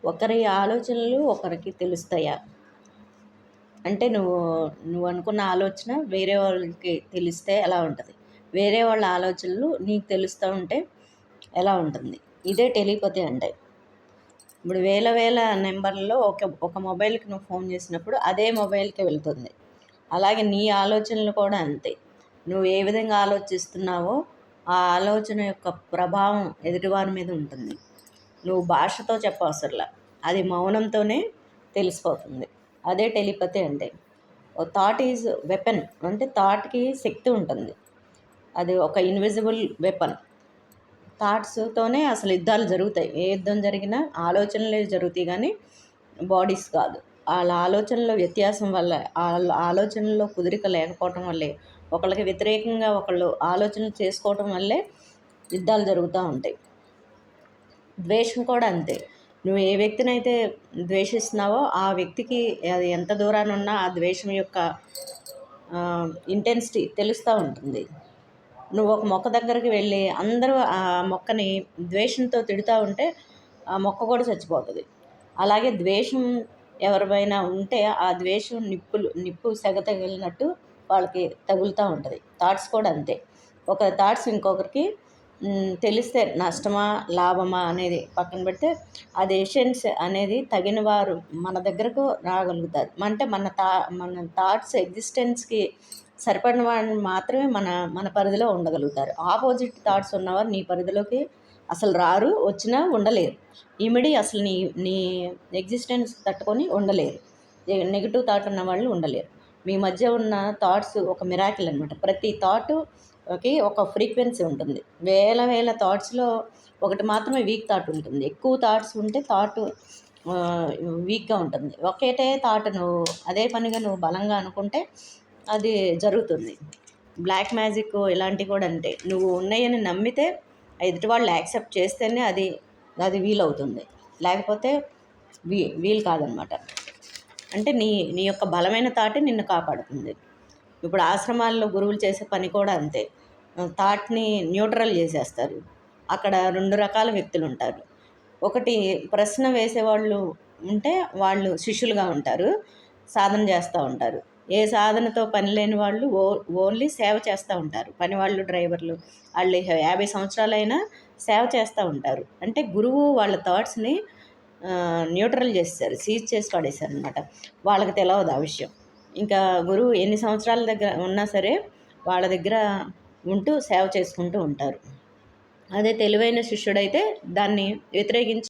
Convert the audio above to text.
ఒకరి ఆలోచనలు ఒకరికి తెలుస్తాయా? అంటే నువ్వు అనుకున్న ఆలోచన వేరే వాళ్ళకి తెలిస్తే ఎలా ఉంటది? వేరే వాళ్ళ ఆలోచనలు నీకు తెలుస్తా ఉంటే ఎలా ఉంటుంది? ఇదే టెలిపతి అంటే. ఇప్పుడు వేల వేల నెంబర్‌లో ఒక మొబైల్‌కి నువ్వు ఫోన్ చేసినప్పుడు అదే మొబైల్‌కి వెళ్తుంది. అలాగే నీ ఆలోచనలు కూడా అంతే. నువ్వు ఏ విధంగా ఆలోచిస్తున్నావో ఆ ఆలోచన యొక్క ప్రభావం ఎదుటివారి మీద ఉంటుంది. నువ్వు భాషతో చెప్పవసరలా. అది మౌనంతోనే తెలిసిపోతుంది. అదే టెలిపతి అంటే. Thought is weapon. అంటే థాట్‌కి శక్తి ఉంటుంది. అది ఒక ఇన్విజిబుల్ వెపన్. థాట్స్తోనే అసలు యుద్ధాలు జరుగుతాయి. ఏ యుద్ధం జరిగినా ఆలోచనలే జరుగుతాయి కానీ బాడీస్ కాదు. ఆళ్ళ ఆలోచనలో వ్యత్యాసం వల్ల, ఆళ్ళ ఆలోచనల్లో కుదిరిక లేకపోవటం వల్లే, ఒకళ్ళకి వ్యతిరేకంగా ఒకళ్ళు ఆలోచనలు చేసుకోవటం వల్లే యుద్ధాలు జరుగుతూ ఉంటాయి. ద్వేషం కూడా అంతే. నువ్వు ఏ వ్యక్తినైతే ద్వేషిస్తున్నావో ఆ వ్యక్తికి అది ఎంత దూరానున్నా ఆ ద్వేషం యొక్క ఇంటెన్సిటీ తెలుస్తూ ఉంటుంది. నువ్వు ఒక మొక్క దగ్గరికి వెళ్ళి అందరూ ఆ మొక్కని ద్వేషంతో తిడుతూ ఉంటే ఆ మొక్క కూడా చచ్చిపోతుంది. అలాగే ద్వేషం ఎవరిపైనా ఉంటే ఆ ద్వేషం నిప్పు సెగ తగిలినట్టు వాళ్ళకి తగులుతూ ఉంటుంది. థాట్స్ కూడా అంతే. ఒక థాట్స్ ఇంకొకరికి తెలిస్తే నష్టమా లాభమా అనేది పక్కన పెడితే ఆ డెసిషన్స్ అనేది తగిన వారు మన దగ్గరకు రాగలుగుతారు. అంటే మన థాట్స్ ఎగ్జిస్టెన్స్కి సరిపడిన వాడిని మాత్రమే మన పరిధిలో ఉండగలుగుతారు. ఆపోజిట్ థాట్స్ ఉన్నవారు నీ పరిధిలోకి అసలు రారు, వచ్చినా ఉండలేరు. అసలు నీ నీ ఎగ్జిస్టెన్స్ తట్టుకొని ఉండలేరు. నెగిటివ్ థాట్ ఉన్న వాళ్ళు ఉండలేరు. మీ మధ్య ఉన్న థాట్స్ ఒక మిరాకిల్ అనమాట. ప్రతి థాట్‌కి ఒక ఫ్రీక్వెన్సీ ఉంటుంది. వేల వేల థాట్స్‌లో ఒకటి మాత్రమే వీక్ థాట్ ఉంటుంది. ఎక్కువ థాట్స్ ఉంటే వీక్‌గా ఉంటుంది. ఒకటే థాట్ అదే పనిగా నువ్వు బలంగా అనుకుంటే అది జరుగుతుంది. బ్లాక్ మ్యాజిక్ ఇలాంటివి కూడా అంతే. నువ్వు ఉన్నాయని నమ్మితే ఎదుటి వాళ్ళు యాక్సెప్ట్ చేస్తేనే అది వీలవుతుంది. లేకపోతే వీలు కాదనమాట. అంటే నీ యొక్క బలమైన థాటే నిన్ను కాపాడుతుంది. ఇప్పుడు ఆశ్రమాల్లో గురువులు చేసే పని కూడా అంతే. థాట్‌ని న్యూట్రల్ చేసేస్తారు. అక్కడ 2 రకాల వ్యక్తులు ఉంటారు. ఒకటి ప్రశ్న వేసేవాళ్ళు ఉంటే వాళ్ళు శిష్యులుగా ఉంటారు. సాధన చేస్తూ ఉంటారు. ఏ సాధనతో పని లేని వాళ్ళు ఓన్లీ సేవ చేస్తూ ఉంటారు. పనివాళ్ళు, డ్రైవర్లు వాళ్ళు 50 సంవత్సరాలైనా సేవ చేస్తూ ఉంటారు. అంటే గురువు వాళ్ళ థాట్స్‌ని న్యూట్రల్ చేసేసారు. సీజ్ చేసి పడేశారనమాట. వాళ్ళకి తెలవదు ఆ విషయం. ఇంకా గురువు ఎన్ని సంవత్సరాల దగ్గర ఉన్నా సరే వాళ్ళ దగ్గర ఉంటూ సేవ చేసుకుంటూ ఉంటారు. అదే తెలివైన శిష్యుడైతే దాన్ని వ్యతిరేకించి